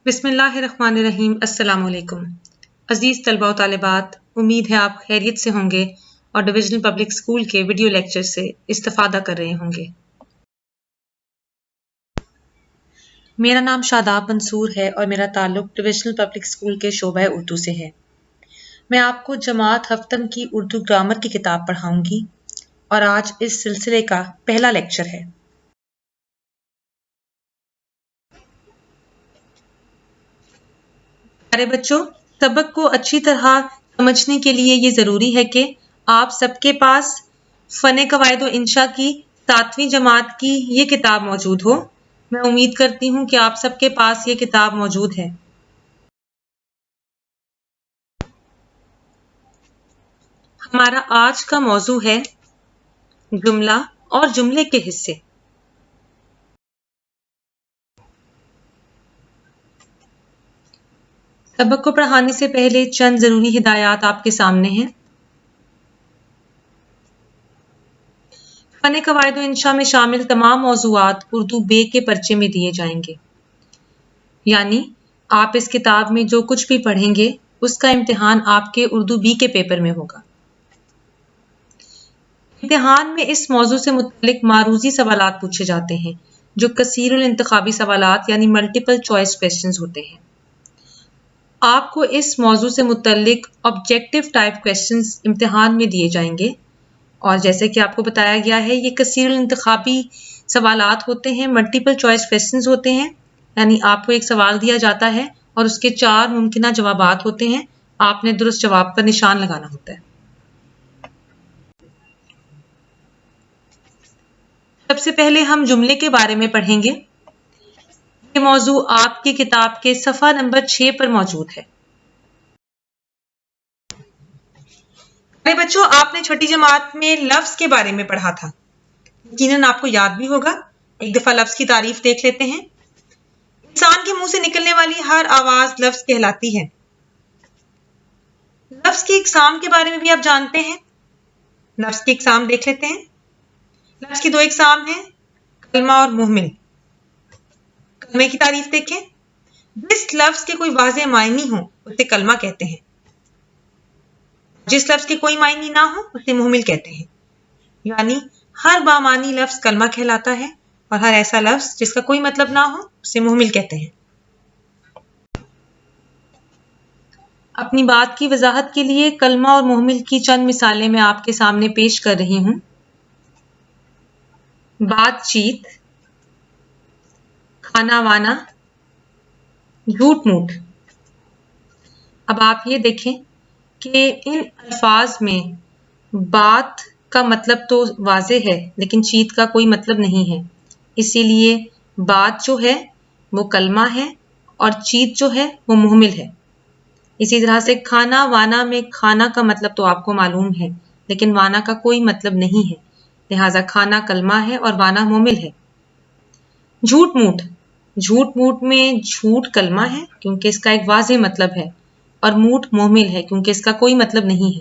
بسم اللہ الرحمن الرحیم۔ السلام علیکم عزیز طلباء و طالبات، امید ہے آپ خیریت سے ہوں گے اور ڈویژنل پبلک اسکول کے ویڈیو لیکچر سے استفادہ کر رہے ہوں گے۔ میرا نام شاداب منصور ہے اور میرا تعلق ڈویژنل پبلک اسکول کے شعبہ اردو سے ہے۔ میں آپ کو جماعت ہفتم کی اردو گرامر کی کتاب پڑھاؤں گی اور آج اس سلسلے کا پہلا لیکچر ہے۔ پیارے بچوں، سبق کو اچھی طرح سمجھنے کے لیے یہ ضروری ہے کہ آپ سب کے پاس فن قواعد و انشاء کی 7ویں جماعت کی یہ کتاب موجود ہو۔ میں امید کرتی ہوں کہ آپ سب کے پاس یہ کتاب موجود ہے۔ ہمارا آج کا موضوع ہے جملہ اور جملے کے حصے۔ سبق کو پڑھانے سے پہلے چند ضروری ہدایات آپ کے سامنے ہیں۔ فن قواعد و انشاء میں شامل تمام موضوعات اردو بے کے پرچے میں دیے جائیں گے، یعنی آپ اس کتاب میں جو کچھ بھی پڑھیں گے اس کا امتحان آپ کے اردو بی کے پیپر میں ہوگا۔ امتحان میں اس موضوع سے متعلق معروضی سوالات پوچھے جاتے ہیں جو کثیر الانتخابی سوالات یعنی ملٹیپل چوائس کویسچنز ہوتے ہیں۔ آپ کو اس موضوع سے متعلق آبجیکٹو ٹائپ کویسچنز امتحان میں دیے جائیں گے اور جیسے کہ آپ کو بتایا گیا ہے یہ کثیر الانتخابی سوالات ہوتے ہیں، ملٹیپل چوائس کویسچنز ہوتے ہیں، یعنی آپ کو ایک سوال دیا جاتا ہے اور اس کے 4 ممکنہ جوابات ہوتے ہیں، آپ نے درست جواب پر نشان لگانا ہوتا ہے۔ سب سے پہلے ہم جملے کے بارے میں پڑھیں گے۔ یہ موضوع آپ کی کتاب کے صفحہ نمبر 6 پر موجود ہے۔ میرے بچوں، آپ نے چھٹی جماعت میں لفظ کے بارے میں پڑھا تھا، یقیناً آپ کو یاد بھی ہوگا۔ ایک دفعہ لفظ کی تعریف دیکھ لیتے ہیں۔ انسان کے منہ سے نکلنے والی ہر آواز لفظ کہلاتی ہے۔ لفظ کی اقسام کے بارے میں بھی آپ جانتے ہیں۔ لفظ کی اقسام دیکھ لیتے ہیں۔ لفظ کی 2 اقسام ہیں، کلمہ اور مہمل۔ کلمے کی تعریف دیکھیں۔ جس لفظ کے کوئی واضح معنی ہو اسے کلمہ کہتے ہیں، جس لفظ کے کوئی معنی نہ ہو اسے مہمل کہتے ہیں، یعنی ہر بامعنی لفظ کلمہ کہلاتا ہے اور ہر ایسا لفظ جس کا کوئی مطلب نہ ہو اسے مہمل کہتے ہیں۔ اپنی بات کی وضاحت کے لیے کلمہ اور مہمل کی چند مثالیں میں آپ کے سامنے پیش کر رہی ہوں۔ بات چیت، کھانا وانا، جھوٹ موٹ۔ اب آپ یہ دیکھیں کہ ان الفاظ میں بات کا مطلب تو واضح ہے لیکن چیت کا کوئی مطلب نہیں ہے، اسی لیے بات جو ہے وہ کلمہ ہے اور چیت جو ہے وہ مہمل ہے۔ اسی طرح سے کھانا وانا میں کھانا کا مطلب تو آپ کو معلوم ہے لیکن وانا کا کوئی مطلب نہیں ہے، لہٰذا کھانا کلمہ ہے اور وانا مہمل ہے۔ جھوٹ موٹ، جھوٹ موٹ میں جھوٹ کلمہ ہے کیونکہ اس کا ایک واضح مطلب ہے اور موٹ مہمل ہے کیونکہ اس کا کوئی مطلب نہیں ہے۔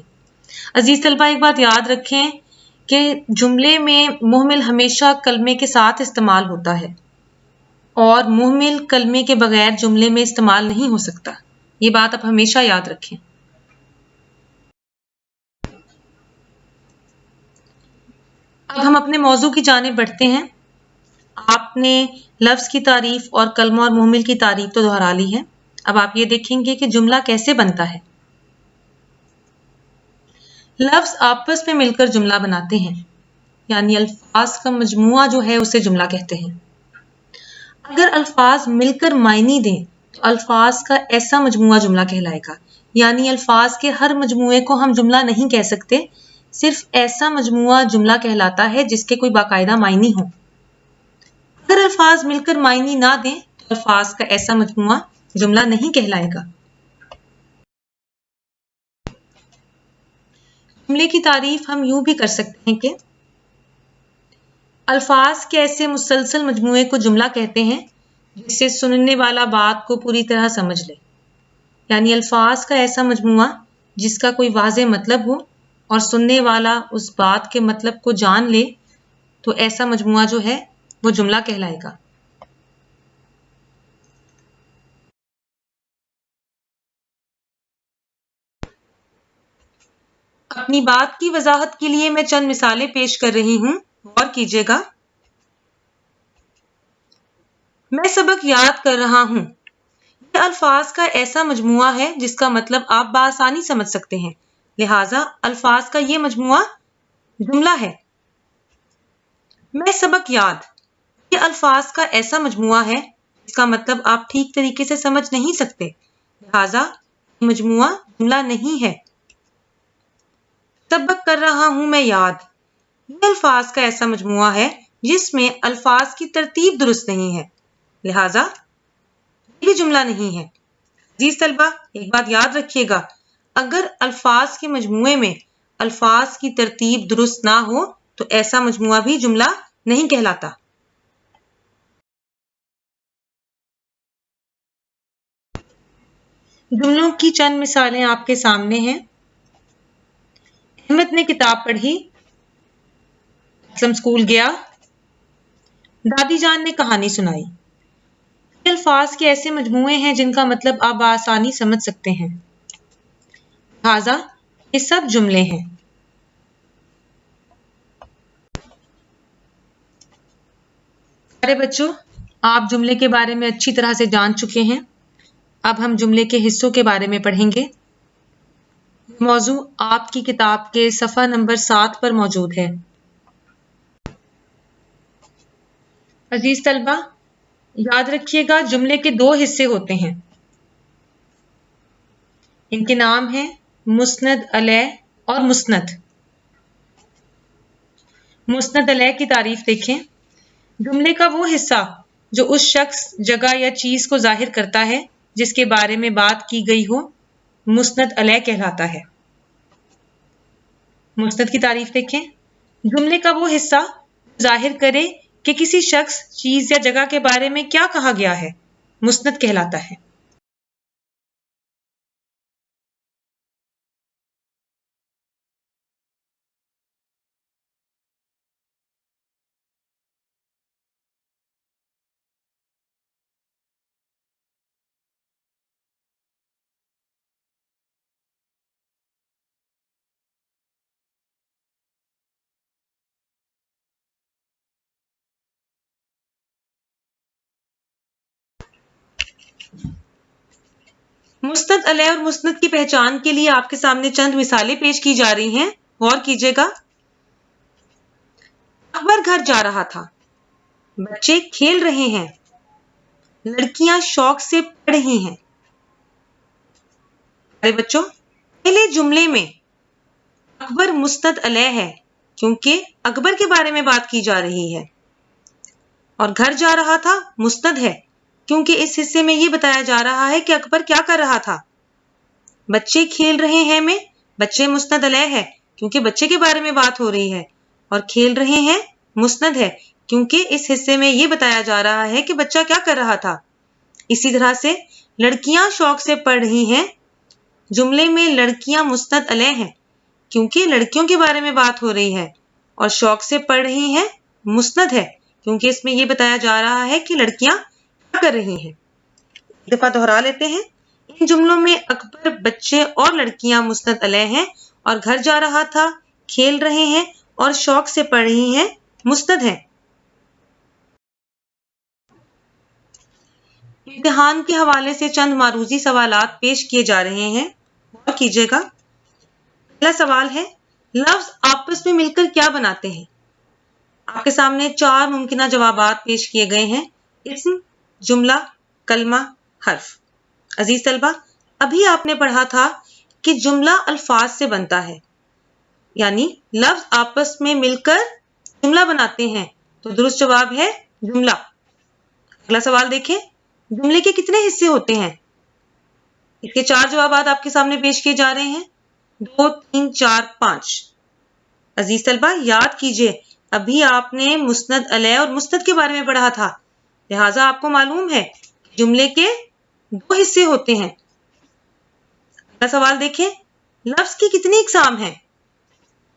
عزیز طلبہ، ایک بات یاد رکھیں کہ جملے میں مہمل ہمیشہ کلمے کے ساتھ استعمال ہوتا ہے اور مہمل کلمے کے بغیر جملے میں استعمال نہیں ہو سکتا، یہ بات آپ ہمیشہ یاد رکھیں۔ اب ہم اپنے موضوع کی جانب بڑھتے ہیں۔ آپ نے لفظ کی تعریف اور کلمہ اور مہمل کی تعریف تو دہرا لی ہے، اب آپ یہ دیکھیں گے کہ جملہ کیسے بنتا ہے۔ لفظ آپس میں مل کر جملہ بناتے ہیں، یعنی الفاظ کا مجموعہ جو ہے اسے جملہ کہتے ہیں۔ اگر الفاظ مل کر معنی دیں تو الفاظ کا ایسا مجموعہ جملہ کہلائے گا، یعنی الفاظ کے ہر مجموعے کو ہم جملہ نہیں کہہ سکتے، صرف ایسا مجموعہ جملہ کہلاتا ہے جس کے کوئی باقاعدہ معنی ہو۔ اگر الفاظ مل کر معنی نہ دیں تو الفاظ کا ایسا مجموعہ جملہ نہیں کہلائے گا۔ جملے کی تعریف ہم یوں بھی کر سکتے ہیں کہ الفاظ کے ایسے مسلسل مجموعے کو جملہ کہتے ہیں جس سے سننے والا بات کو پوری طرح سمجھ لے، یعنی الفاظ کا ایسا مجموعہ جس کا کوئی واضح مطلب ہو اور سننے والا اس بات کے مطلب کو جان لے تو ایسا مجموعہ جو ہے وہ جملہ کہلائے گا۔ اپنی بات کی وضاحت کے لیے میں چند مثالیں پیش کر رہی ہوں، غور کیجیے گا۔ میں سبق یاد کر رہا ہوں، یہ الفاظ کا ایسا مجموعہ ہے جس کا مطلب آپ بآسانی سمجھ سکتے ہیں، لہٰذا الفاظ کا یہ مجموعہ جملہ ہے۔ میں سبق یاد، یہ الفاظ کا ایسا مجموعہ ہے جس کا مطلب آپ ٹھیک طریقے سے سمجھ نہیں سکتے، لہٰذا یہ مجموعہ جملہ نہیں ہے۔ سبق کر رہا ہوں میں یاد، یہ الفاظ کا ایسا مجموعہ ہے جس میں الفاظ کی ترتیب درست نہیں ہے، لہٰذا یہ بھی جملہ نہیں ہے۔ عزیز طلبہ، ایک بات یاد رکھیے گا، اگر الفاظ کے مجموعے میں الفاظ کی ترتیب درست نہ ہو تو ایسا مجموعہ بھی جملہ نہیں کہلاتا۔ جملوں کی چند مثالیں آپ کے سامنے ہیں۔ احمد نے کتاب پڑھی، اسلم اسکول گیا، دادی جان نے کہانی سنائی۔ یہ الفاظ کے ایسے مجموعے ہیں جن کا مطلب آپ بآسانی سمجھ سکتے ہیں، لہٰذا یہ سب جملے ہیں۔ پیارے بچوں، آپ جملے کے بارے میں اچھی طرح سے جان چکے ہیں۔ اب ہم جملے کے حصوں کے بارے میں پڑھیں گے۔ موضوع آپ کی کتاب کے صفحہ نمبر 7 پر موجود ہے۔ عزیز طلبہ، یاد رکھیے گا جملے کے 2 حصے ہوتے ہیں، ان کے نام ہیں مسند علیہ اور مسند۔ مسند علیہ کی تعریف دیکھیں۔ جملے کا وہ حصہ جو اس شخص، جگہ یا چیز کو ظاہر کرتا ہے جس کے بارے میں بات کی گئی ہو، مسند علیہ کہلاتا ہے۔ مسند کی تعریف دیکھیں۔ جملے کا وہ حصہ ظاہر کرے کہ کسی شخص، چیز یا جگہ کے بارے میں کیا کہا گیا ہے، مسند کہلاتا ہے۔ مسند علیہ اور مسند کی پہچان کے لیے آپ کے سامنے چند مثالیں پیش کی جا رہی ہیں، غور کیجیے گا۔ اکبر گھر جا رہا تھا، بچے کھیل رہے ہیں، لڑکیاں شوق سے پڑھ رہی ہیں۔ ارے بچوں، پہلے جملے میں اکبر مسند علیہ ہے کیونکہ اکبر کے بارے میں بات کی جا رہی ہے، اور گھر جا رہا تھا مسند ہے کیونکہ اس حصے میں یہ بتایا جا رہا ہے کہ اکبر کیا کر رہا تھا۔ بچے کھیل رہے ہیں میں بچے مسند علیہ ہے کیونکہ بچے کے بارے میں بات ہو رہی ہے، اور کھیل رہے ہیں مسند ہے کیونکہ اس حصے میں یہ بتایا جا رہا ہے کہ بچہ کیا کر رہا تھا۔ اسی طرح سے لڑکیاں شوق سے پڑھ رہی ہیں، جملے میں لڑکیاں مسند علیہ ہیں کیونکہ لڑکیوں کے بارے میں بات ہو رہی ہے، اور شوق سے پڑھ رہی ہیں مسند ہے کیونکہ اس میں یہ بتایا جا رہا ہے کہ لڑکیاں کیا کر رہی ہیں۔ ایک دفعہ دہرا لیتے ہیں۔ ان جملوں میں اکبر، بچے اور لڑکیاں مسند علیہ ہیں، اور گھر جا رہا تھا، کھیل رہے ہیں اور شوق سے پڑھ رہی ہیں مسند ہیں۔ امتحان کے حوالے سے چند معروضی سوالات پیش کیے جا رہے ہیں، غور کیجیے گا۔ پہلا سوال ہے، لفظ آپس میں مل کر کیا بناتے ہیں؟ آپ کے سامنے 4 ممکنہ جوابات پیش کیے گئے ہیں، اسم، جملہ، کلمہ، حرف۔ عزیز طلبہ، ابھی آپ نے پڑھا تھا کہ جملہ الفاظ سے بنتا ہے، یعنی لفظ آپس میں مل کر جملہ بناتے ہیں، تو درست جواب ہے جملہ۔ اگلا سوال دیکھیں، جملے کے کتنے حصے ہوتے ہیں؟ اس کے 4 جوابات آپ کے سامنے پیش کیے جا رہے ہیں، 2، 3، 4، 5۔ عزیز طلبہ، یاد کیجئے ابھی آپ نے مسند علیہ اور مسند کے بارے میں پڑھا تھا، لہٰذا آپ کو معلوم ہے جملے کے 2 حصے ہوتے ہیں۔ اگلا سوال دیکھیں، لفظ کی کتنی اقسام ہیں؟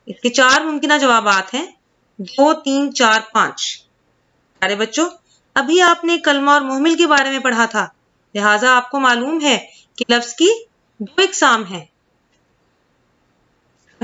اس کے 4 ممکنہ جوابات ہیں، 2، 3، 4، 5۔ پیارے بچوں، ابھی آپ نے کلمہ اور محمل کے بارے میں پڑھا تھا، لہٰذا آپ کو معلوم ہے کہ لفظ کی 2 اقسام ہیں۔